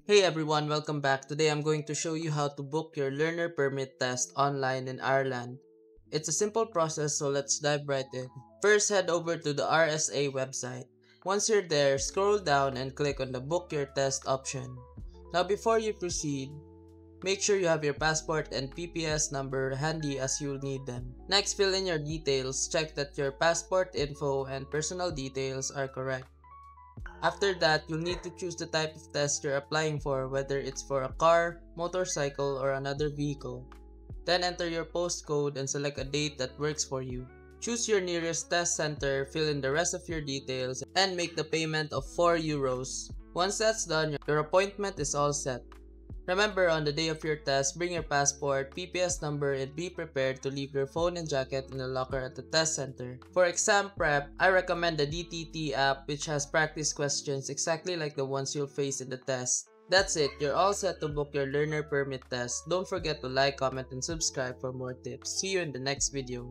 Hey everyone, welcome back. Today I'm going to show you how to book your learner permit test online in Ireland. It's a simple process, so let's dive right in. First, head over to the RSA website. Once you're there, scroll down and click on the book your test option. Now before you proceed, make sure you have your passport and PPS number handy as you'll need them. Next, fill in your details. Check that your passport info and personal details are correct. After that, you'll need to choose the type of test you're applying for, whether it's for a car, motorcycle, or another vehicle. Then enter your postcode and select a date that works for you. Choose your nearest test center, fill in the rest of your details, and make the payment of €4. Once that's done, your appointment is all set. Remember, on the day of your test, bring your passport, PPS number, and be prepared to leave your phone and jacket in the locker at the test center. For exam prep, I recommend the DTT app, which has practice questions exactly like the ones you'll face in the test. That's it, you're all set to book your learner permit test. Don't forget to like, comment, and subscribe for more tips. See you in the next video.